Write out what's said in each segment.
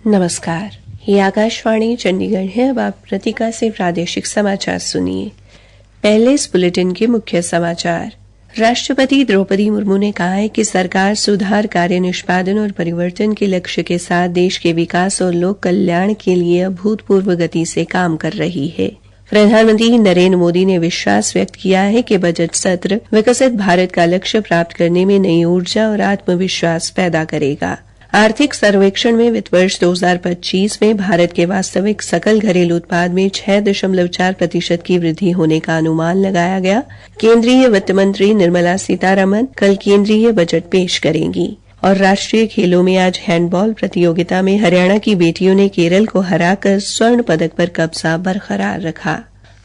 नमस्कार, ये आकाशवाणी चंडीगढ़ है। अब आप प्रतिका से प्रादेशिक समाचार सुनिए। पहले इस बुलेटिन के मुख्य समाचार। राष्ट्रपति द्रौपदी मुर्मू ने कहा है कि सरकार सुधार, कार्य निष्पादन और परिवर्तन के लक्ष्य के साथ देश के विकास और लोक कल्याण के लिए अभूतपूर्व गति से काम कर रही है। प्रधानमंत्री नरेंद्र मोदी ने विश्वास व्यक्त किया है कि बजट सत्र विकसित भारत का लक्ष्य प्राप्त करने में नई ऊर्जा और आत्मविश्वास पैदा करेगा। आर्थिक सर्वेक्षण में वित्त वर्ष 2025 में भारत के वास्तविक सकल घरेलू उत्पाद में 6.4% की वृद्धि होने का अनुमान लगाया गया। केंद्रीय वित्त मंत्री निर्मला सीतारमण कल केंद्रीय बजट पेश करेंगी। और राष्ट्रीय खेलों में आज हैंडबॉल प्रतियोगिता में हरियाणा की बेटियों ने केरल को हराकर स्वर्ण पदक पर कब्जा बरकरार रखा।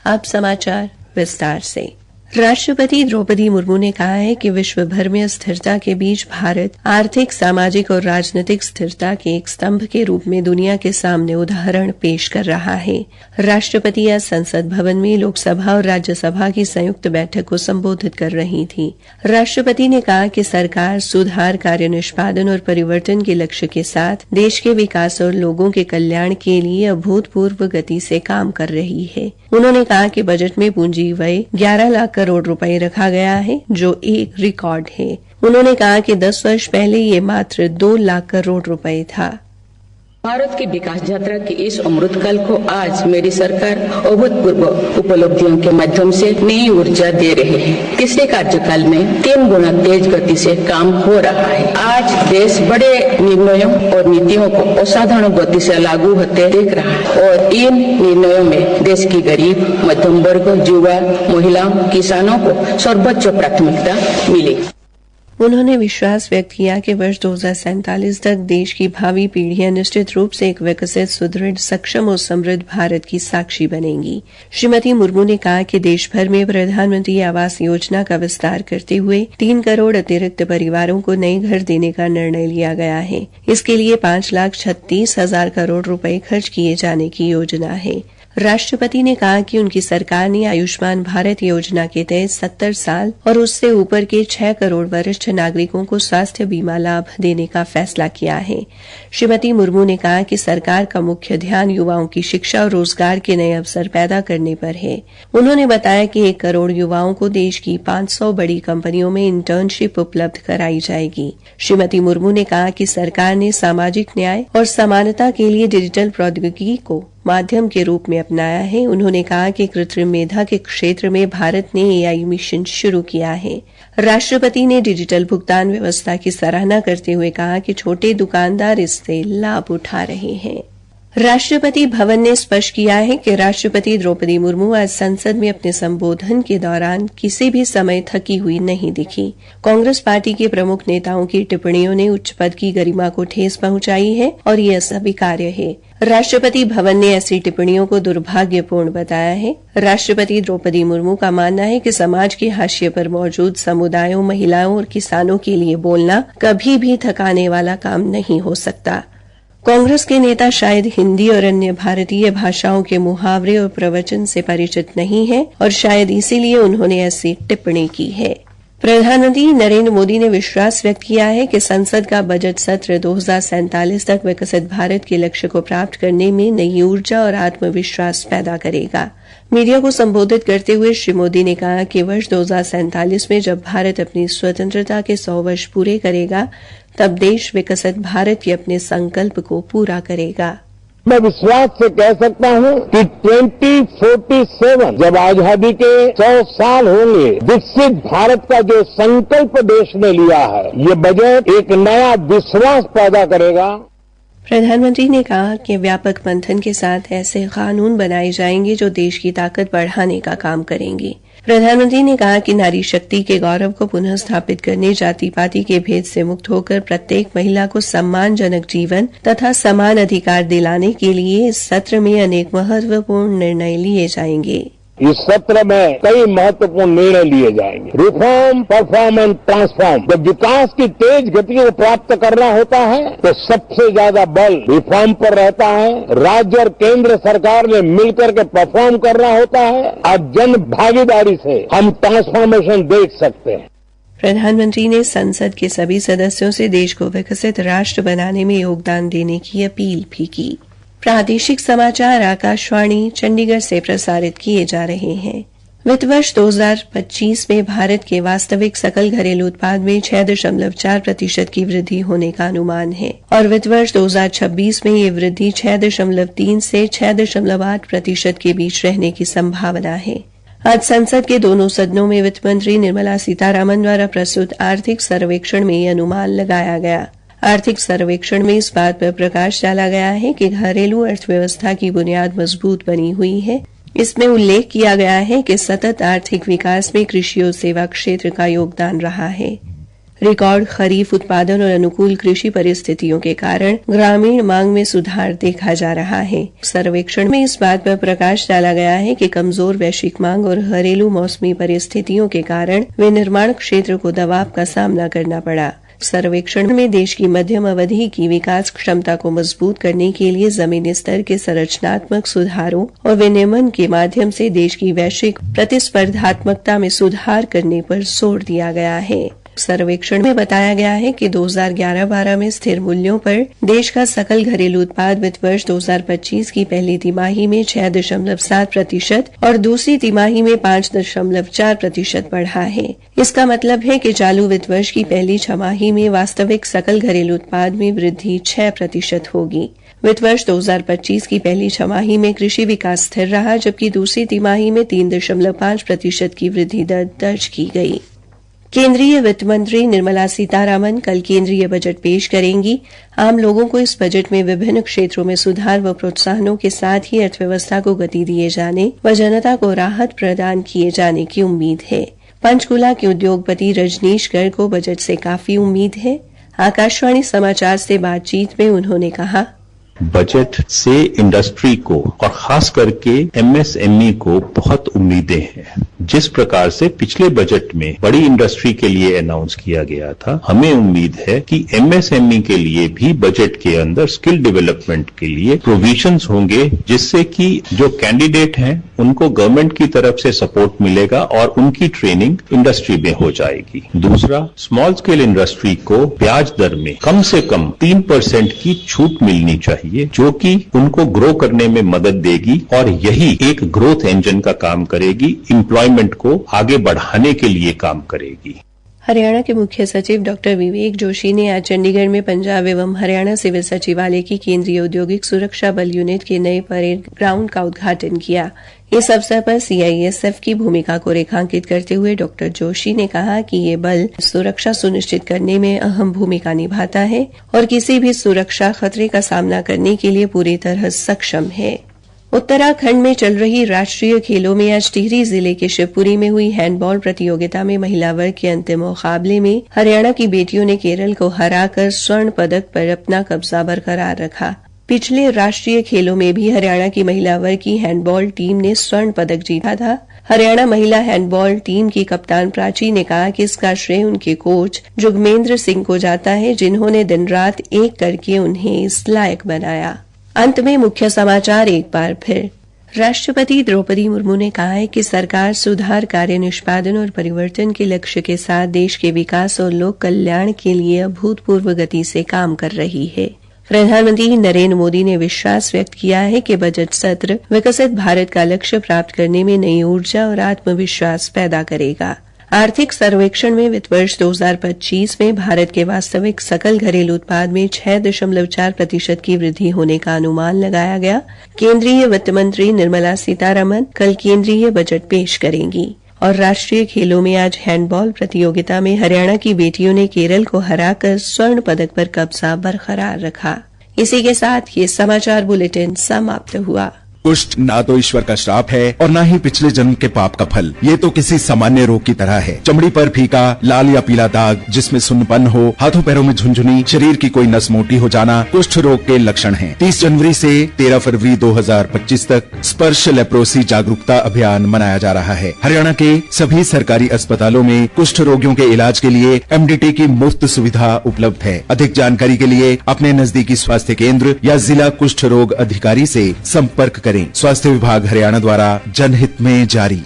अब समाचार विस्तार से। राष्ट्रपति द्रौपदी मुर्मू ने कहा है कि विश्व भर में अस्थिरता के बीच भारत आर्थिक, सामाजिक और राजनीतिक स्थिरता के एक स्तंभ के रूप में दुनिया के सामने उदाहरण पेश कर रहा है। राष्ट्रपति आज संसद भवन में लोकसभा और राज्यसभा की संयुक्त बैठक को संबोधित कर रही थी। राष्ट्रपति ने कहा कि सरकार सुधार, कार्य निष्पादन और परिवर्तन के लक्ष्य के साथ देश के विकास और लोगों के कल्याण के लिए अभूतपूर्व गति से काम कर रही है। उन्होंने कहा कि बजट में पूंजी व्यय 11 लाख करोड़ रुपए रखा गया है, जो एक रिकॉर्ड है। उन्होंने कहा कि 10 वर्ष पहले ये मात्र 2 लाख करोड़ रुपए था। भारत की विकास यात्रा के इस अमृतकाल को आज मेरी सरकार अभूतपूर्व उपलब्धियों के माध्यम से नई ऊर्जा दे रही है। पिछले कार्यकाल में 3 गुना तेज गति से काम हो रहा है। आज देश बड़े निर्णयों और नीतियों को असाधारण गति से लागू होते देख रहा है और इन निर्णयों में देश की गरीब, मध्यम वर्ग, युवा, महिलाओं, किसानों को सर्वोच्च प्राथमिकता मिली। उन्होंने विश्वास व्यक्त किया कि वर्ष 2047 तक देश की भावी पीढ़ियां निश्चित रूप से एक विकसित, सुदृढ़, सक्षम और समृद्ध भारत की साक्षी बनेंगी। श्रीमती मुर्मू ने कहा कि देश भर में प्रधानमंत्री आवास योजना का विस्तार करते हुए 3 करोड़ अतिरिक्त परिवारों को नए घर देने का निर्णय लिया गया है। इसके लिए 5,36,000 करोड़ रुपए खर्च किए जाने की योजना है। राष्ट्रपति ने कहा कि उनकी सरकार ने आयुष्मान भारत योजना के तहत 70 साल और उससे ऊपर के 6 करोड़ वरिष्ठ नागरिकों को स्वास्थ्य बीमा लाभ देने का फैसला किया है। श्रीमती मुर्मू ने कहा कि सरकार का मुख्य ध्यान युवाओं की शिक्षा और रोजगार के नए अवसर पैदा करने पर है। उन्होंने बताया कि 1 करोड़ युवाओं को देश की 500 बड़ी कंपनियों में इंटर्नशिप उपलब्ध कराई जाएगी। श्रीमती मुर्मू ने कहा कि सरकार ने सामाजिक न्याय और समानता के लिए डिजिटल प्रौद्योगिकी को माध्यम के रूप में अपनाया है। उन्होंने कहा कि कृत्रिम मेधा के क्षेत्र में भारत ने AI मिशन शुरू किया है। राष्ट्रपति ने डिजिटल भुगतान व्यवस्था की सराहना करते हुए कहा कि छोटे दुकानदार इससे लाभ उठा रहे हैं। राष्ट्रपति भवन ने स्पष्ट किया है कि राष्ट्रपति द्रौपदी मुर्मू आज संसद में अपने संबोधन के दौरान किसी भी समय थकी हुई नहीं दिखी। कांग्रेस पार्टी के प्रमुख नेताओं की टिप्पणियों ने उच्च पद की गरिमा को ठेस पहुंचाई है और ये अस्वीकार्य है। राष्ट्रपति भवन ने ऐसी टिप्पणियों को दुर्भाग्यपूर्ण बताया है। राष्ट्रपति द्रौपदी मुर्मू का मानना है कि समाज के हाशिए पर मौजूद समुदायों, महिलाओं और किसानों के लिए बोलना कभी भी थकाने वाला काम नहीं हो सकता। कांग्रेस के नेता शायद हिंदी और अन्य भारतीय भाषाओं के मुहावरे और प्रवचन से परिचित नहीं हैं और शायद इसीलिए उन्होंने ऐसी टिप्पणी की है। प्रधानमंत्री नरेंद्र मोदी ने विश्वास व्यक्त किया है कि संसद का बजट सत्र 2047 तक विकसित भारत के लक्ष्य को प्राप्त करने में नई ऊर्जा और आत्मविश्वास पैदा करेगा। मीडिया को संबोधित करते हुए श्री मोदी ने कहा कि वर्ष 2047 में जब भारत अपनी स्वतंत्रता के 100 वर्ष पूरे करेगा, तब देश विकसित भारत के अपने संकल्प को पूरा करेगा। मैं विश्वास से कह सकता हूं कि 2047 जब आजादी के 100 साल होंगे, विकसित भारत का जो संकल्प देश ने लिया है, ये बजट एक नया विश्वास पैदा करेगा। प्रधानमंत्री ने कहा कि व्यापक मंथन के साथ ऐसे कानून बनाए जाएंगे जो देश की ताकत बढ़ाने का काम करेंगे। प्रधानमंत्री ने कहा कि नारी शक्ति के गौरव को पुनः स्थापित करने, जाति पाति के भेद से मुक्त होकर प्रत्येक महिला को सम्मानजनक जीवन तथा समान अधिकार दिलाने के लिए इस सत्र में अनेक महत्वपूर्ण निर्णय लिए जाएंगे। इस सत्र में कई महत्वपूर्ण निर्णय लिए जाएंगे। Reform, perform and transform. जब विकास की तेज गति को प्राप्त करना होता है तो सबसे ज्यादा बल रिफॉर्म पर रहता है। राज्य और केंद्र सरकार ने मिलकर के परफॉर्म करना होता है और जन भागीदारी से हम ट्रांसफॉर्मेशन देख सकते हैं। प्रधानमंत्री ने संसद के सभी सदस्यों से देश को विकसित राष्ट्र बनाने में योगदान देने की अपील भी की। प्रादेशिक समाचार आकाशवाणी चंडीगढ़ से प्रसारित किए जा रहे हैं। वित्त वर्ष 2025 में भारत के वास्तविक सकल घरेलू उत्पाद में 6.4% की वृद्धि होने का अनुमान है और वित्त वर्ष 2026 में ये वृद्धि 6.3 से 6.8% के बीच रहने की संभावना है। आज संसद के दोनों सदनों में वित्त मंत्री निर्मला सीतारामन द्वारा प्रस्तुत आर्थिक सर्वेक्षण में यह अनुमान लगाया गया। आर्थिक सर्वेक्षण में इस बात पर प्रकाश डाला गया है कि घरेलू अर्थव्यवस्था की बुनियाद मजबूत बनी हुई है। इसमें उल्लेख किया गया है कि सतत आर्थिक विकास में कृषि और सेवा क्षेत्र का योगदान रहा है। रिकॉर्ड खरीफ उत्पादन और अनुकूल कृषि परिस्थितियों के कारण ग्रामीण मांग में सुधार देखा जा रहा है। सर्वेक्षण में इस बात पर प्रकाश डाला गया है कि कमजोर वैश्विक मांग और घरेलू मौसमी परिस्थितियों के कारण विनिर्माण क्षेत्र को दबाव का सामना करना पड़ा। सर्वेक्षण में देश की मध्यम अवधि की विकास क्षमता को मजबूत करने के लिए जमीनी स्तर के संरचनात्मक सुधारों और विनियमन के माध्यम से देश की वैश्विक प्रतिस्पर्धात्मकता में सुधार करने पर जोर दिया गया है। सर्वेक्षण में बताया गया है कि 2011-12 में स्थिर मूल्यों पर देश का सकल घरेलू उत्पाद वित्त वर्ष 2025 की पहली तिमाही में 6.7% और दूसरी तिमाही में 5.4% बढ़ा है। इसका मतलब है कि चालू वित्त वर्ष की पहली छमाही में वास्तविक सकल घरेलू उत्पाद में वृद्धि 6% होगी। वित्त वर्ष 2025 की पहली छमाही में कृषि विकास स्थिर रहा, जबकि दूसरी तिमाही में 3.5% की वृद्धि दर दर्ज की गई। केंद्रीय वित्त मंत्री निर्मला सीतारामन कल केंद्रीय बजट पेश करेंगी। आम लोगों को इस बजट में विभिन्न क्षेत्रों में सुधार व प्रोत्साहनों के साथ ही अर्थव्यवस्था को गति दिए जाने व जनता को राहत प्रदान किए जाने की उम्मीद है। पंचकुला के उद्योगपति रजनीश गर्ग को बजट से काफी उम्मीद है। आकाशवाणी समाचार से बातचीत में उन्होंने कहा, बजट से इंडस्ट्री को और खास करके एमएसएमई को बहुत उम्मीदें हैं। जिस प्रकार से पिछले बजट में बड़ी इंडस्ट्री के लिए अनाउंस किया गया था, हमें उम्मीद है कि एमएसएमई के लिए भी बजट के अंदर स्किल डेवलपमेंट के लिए प्रोविजंस होंगे, जिससे कि जो कैंडिडेट हैं उनको गवर्नमेंट की तरफ से सपोर्ट मिलेगा और उनकी ट्रेनिंग इंडस्ट्री में हो जाएगी। दूसरा, स्मॉल स्केल इंडस्ट्री को ब्याज दर में कम से कम 3% की छूट मिलनी चाहिए, जो कि उनको ग्रो करने में मदद देगी और यही एक ग्रोथ इंजन का काम करेगी, एम्प्लॉयमेंट को आगे बढ़ाने के लिए काम करेगी। हरियाणा के मुख्य सचिव डॉक्टर विवेक जोशी ने आज चंडीगढ़ में पंजाब एवं हरियाणा सिविल सचिवालय की केंद्रीय औद्योगिक सुरक्षा बल यूनिट के नए परेड ग्राउंड का उद्घाटन किया। इस अवसर पर सीआईएसएफ की भूमिका को रेखांकित करते हुए डॉक्टर जोशी ने कहा कि ये बल सुरक्षा सुनिश्चित करने में अहम भूमिका निभाता है और किसी भी सुरक्षा खतरे का सामना करने के लिए पूरी तरह सक्षम है। उत्तराखंड में चल रही राष्ट्रीय खेलों में आज टिहरी जिले के शिवपुरी में हुई हैंडबॉल प्रतियोगिता में महिला वर्ग के अंतिम मुकाबले में हरियाणा की बेटियों ने केरल को हराकर स्वर्ण पदक पर अपना कब्जा बरकरार रखा। पिछले राष्ट्रीय खेलों में भी हरियाणा की महिला वर्ग की हैंडबॉल टीम ने स्वर्ण पदक जीता था। हरियाणा महिला हैंडबॉल टीम की कप्तान प्राची ने कहा कि इसका श्रेय उनके कोच जुगमेंद्र सिंह को जाता है, जिन्होंने दिन रात एक करके उन्हें इस लायक बनाया। अंत में मुख्य समाचार एक बार फिर। राष्ट्रपति द्रौपदी मुर्मू ने कहा है कि सरकार सुधार, कार्य निष्पादन और परिवर्तन के लक्ष्य के साथ देश के विकास और लोक कल्याण के लिए अभूतपूर्व गति से काम कर रही है। प्रधानमंत्री नरेंद्र मोदी ने विश्वास व्यक्त किया है कि बजट सत्र विकसित भारत का लक्ष्य प्राप्त करने में नई ऊर्जा और आत्मविश्वास पैदा करेगा। आर्थिक सर्वेक्षण में वित्त वर्ष 2025 में भारत के वास्तविक सकल घरेलू उत्पाद में 6.4% की वृद्धि होने का अनुमान लगाया गया। केंद्रीय वित्त मंत्री निर्मला सीतारमण कल केंद्रीय बजट पेश करेंगी। और राष्ट्रीय खेलों में आज हैंडबॉल प्रतियोगिता में हरियाणा की बेटियों ने केरल को हराकर स्वर्ण पदक पर कब्जा बरकरार रखा। इसी के साथ ये समाचार बुलेटिन समाप्त हुआ। कुष्ठ ना तो ईश्वर का श्राप है और ना ही पिछले जन्म के पाप का फल। ये तो किसी सामान्य रोग की तरह है। चमड़ी पर फीका लाल या पीला दाग, जिसमें सुन्नपन हो, हाथों पैरों में झुनझुनी, शरीर की कोई नस मोटी हो जाना कुष्ठ रोग के लक्षण हैं। 30 जनवरी से 13 फरवरी 2025 तक स्पर्श लेप्रोसी जागरूकता अभियान मनाया जा रहा है। हरियाणा के सभी सरकारी अस्पतालों में कुष्ठ रोगियों के इलाज के लिए MDT की मुफ्त सुविधा उपलब्ध है। अधिक जानकारी के लिए अपने नजदीकी स्वास्थ्य केंद्र या जिला कुष्ठ रोग अधिकारी से संपर्क करें। स्वास्थ्य विभाग हरियाणा द्वारा जनहित में जारी।